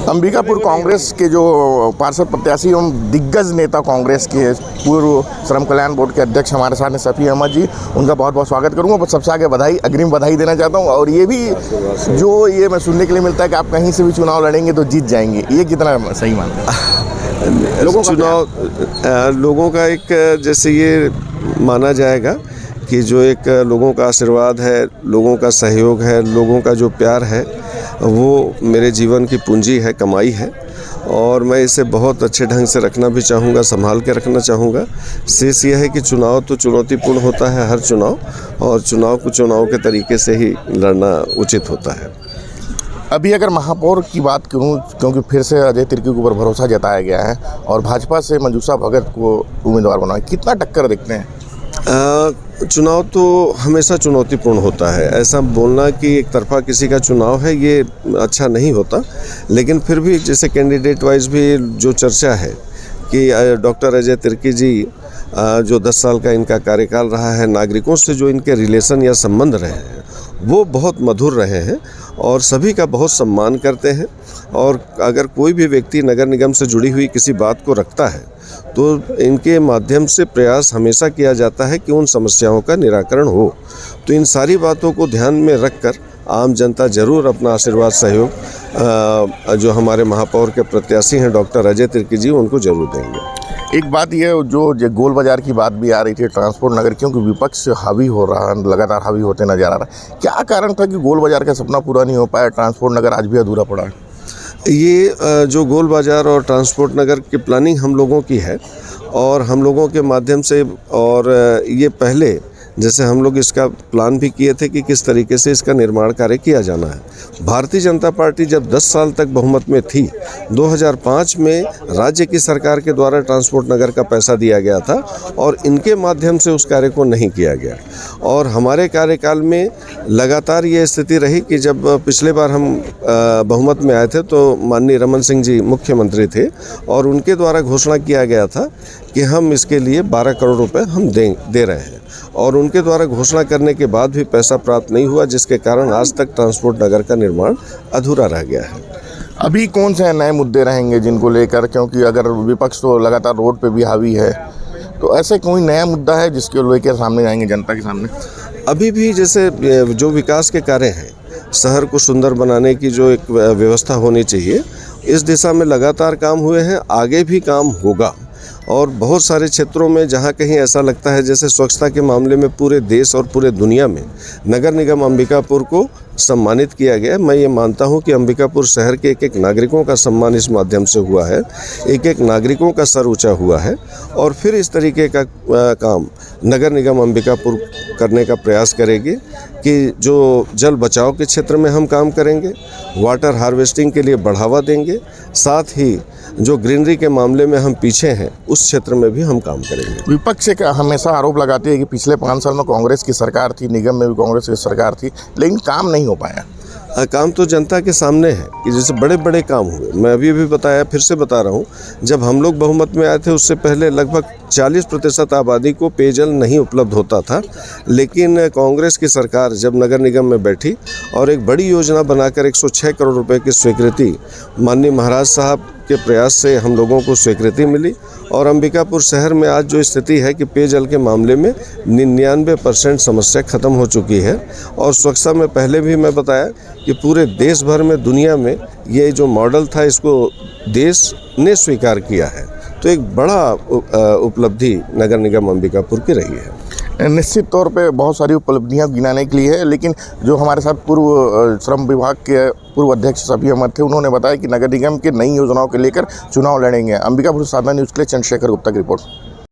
अंबिकापुर कांग्रेस के जो पार्षद प्रत्याशी एवं दिग्गज नेता कांग्रेस के पूर्व श्रम कल्याण बोर्ड के अध्यक्ष हमारे साथ हैं शफी अहमद जी, उनका बहुत बहुत स्वागत करूंगा। पर सबसे आगे अग्रिम बधाई देना चाहता हूं। और ये भी ये मैं सुनने के लिए मिलता है कि आप कहीं से भी चुनाव लड़ेंगे तो जीत जाएंगे, ये कितना सही मानते हैं? लोगों का एक जैसे ये माना जाएगा कि जो एक लोगों का आशीर्वाद है, लोगों का सहयोग है, लोगों का जो प्यार है, वो मेरे जीवन की पूंजी है, कमाई है। और मैं इसे बहुत अच्छे ढंग से रखना भी चाहूँगा, संभाल के रखना चाहूँगा। शेष यह है कि चुनाव तो चुनौतीपूर्ण होता है, हर चुनाव, और चुनाव को चुनाव के तरीके से ही लड़ना उचित होता है। अभी अगर महापौर की बात करूं, क्योंकि फिर से अजय तिर्की के ऊपर भरोसा जताया गया है और भाजपा से मंजूषा भगत को उम्मीदवार बनाया, कितना टक्कर देखते हैं? चुनाव तो हमेशा चुनौतीपूर्ण होता है। ऐसा बोलना कि एक तरफा किसी का चुनाव है ये अच्छा नहीं होता, लेकिन फिर भी जैसे कैंडिडेट वाइज भी जो चर्चा है कि डॉक्टर अजय तिर्की जी जो 10 साल का इनका कार्यकाल रहा है, नागरिकों से जो इनके रिलेशन या संबंध रहे हैं वो बहुत मधुर रहे हैं और सभी का बहुत सम्मान करते हैं। और अगर कोई भी व्यक्ति नगर निगम से जुड़ी हुई किसी बात को रखता है तो इनके माध्यम से प्रयास हमेशा किया जाता है कि उन समस्याओं का निराकरण हो। तो इन सारी बातों को ध्यान में रखकर आम जनता ज़रूर अपना आशीर्वाद सहयोग जो हमारे महापौर के प्रत्याशी हैं डॉक्टर अजय तिर्की जी, उनको जरूर देंगे। एक बात ये जो गोल बाजार की बात भी आ रही थी, ट्रांसपोर्ट नगर, क्योंकि विपक्ष हावी हो रहा है, लगातार हावी होते नजर आ रहा है, क्या कारण था कि गोल बाजार का सपना पूरा नहीं हो पाया, ट्रांसपोर्ट नगर आज भी अधूरा पड़ा है? ये जो गोल बाजार और ट्रांसपोर्ट नगर की प्लानिंग हम लोगों की है और हम लोगों के माध्यम से, और ये पहले जैसे हम लोग इसका प्लान भी किए थे कि किस तरीके से इसका निर्माण कार्य किया जाना है। भारतीय जनता पार्टी जब 10 साल तक बहुमत में थी, 2005 में राज्य की सरकार के द्वारा ट्रांसपोर्ट नगर का पैसा दिया गया था और इनके माध्यम से उस कार्य को नहीं किया गया। और हमारे कार्यकाल में लगातार ये स्थिति रही कि जब पिछले बार हम बहुमत में आए थे तो माननीय रमन सिंह जी मुख्यमंत्री थे और उनके द्वारा घोषणा किया गया था कि हम इसके लिए 12 करोड़ रुपए हम दे रहे हैं, और उनके द्वारा घोषणा करने के बाद भी पैसा प्राप्त नहीं हुआ, जिसके कारण आज तक ट्रांसपोर्ट नगर का निर्माण अधूरा रह गया है। अभी कौन से नए मुद्दे रहेंगे जिनको लेकर, क्योंकि अगर विपक्ष तो लगातार रोड पे भी हावी है, तो ऐसे कोई नया मुद्दा है जिसके लेकर सामने जाएंगे जनता के सामने? अभी भी जैसे जो विकास के कार्य हैं, शहर को सुंदर बनाने की जो एक व्यवस्था होनी चाहिए, इस दिशा में लगातार काम हुए हैं, आगे भी काम होगा। और बहुत सारे क्षेत्रों में जहाँ कहीं ऐसा लगता है जैसे स्वच्छता के मामले में पूरे देश और पूरे दुनिया में नगर निगम अंबिकापुर को सम्मानित किया गया। मैं ये मानता हूँ कि अंबिकापुर शहर के एक एक नागरिकों का सम्मान इस माध्यम से हुआ है, एक एक नागरिकों का सर ऊंचा हुआ है। और फिर इस तरीके का काम नगर निगम अंबिकापुर करने का प्रयास करेगी कि जो जल बचाव के क्षेत्र में हम काम करेंगे, वाटर हार्वेस्टिंग के लिए बढ़ावा देंगे, साथ ही जो ग्रीनरी के मामले में हम पीछे हैं उस क्षेत्र में भी हम काम करेंगे। विपक्ष से हमेशा आरोप लगाती है कि पिछले 5 साल में कांग्रेस की सरकार थी, निगम में भी कांग्रेस की सरकार थी, लेकिन काम नहीं हो पाया। काम तो जनता के सामने है कि जैसे बड़े बड़े काम हुए। मैं अभी बताया, फिर से बता रहा हूँ, जब हम लोग बहुमत में आए थे उससे पहले लगभग 40% आबादी को पेयजल नहीं उपलब्ध होता था, लेकिन कांग्रेस की सरकार जब नगर निगम में बैठी और एक बड़ी योजना बनाकर 106 करोड़ रुपए की स्वीकृति माननीय महाराज साहब के प्रयास से हम लोगों को स्वीकृति मिली। और अंबिकापुर शहर में आज जो स्थिति है कि पेयजल के मामले में 99% समस्या खत्म हो चुकी है। और स्वच्छता में पहले भी मैं बताया कि पूरे देश भर में, दुनिया में ये जो मॉडल था इसको देश ने स्वीकार किया है। तो एक बड़ा उपलब्धि नगर निगम अंबिकापुर की रही है। निश्चित तौर पे बहुत सारी उपलब्धियां गिनाने के लिए है, लेकिन जो हमारे साथ पूर्व श्रम विभाग के पूर्व अध्यक्ष शफी अहमद थे, उन्होंने बताया कि नगर निगम के नई योजनाओं के लेकर चुनाव लड़ेंगे। अंबिकापुर साधना न्यूज़ के लिए चंद्रशेखर गुप्ता की रिपोर्ट।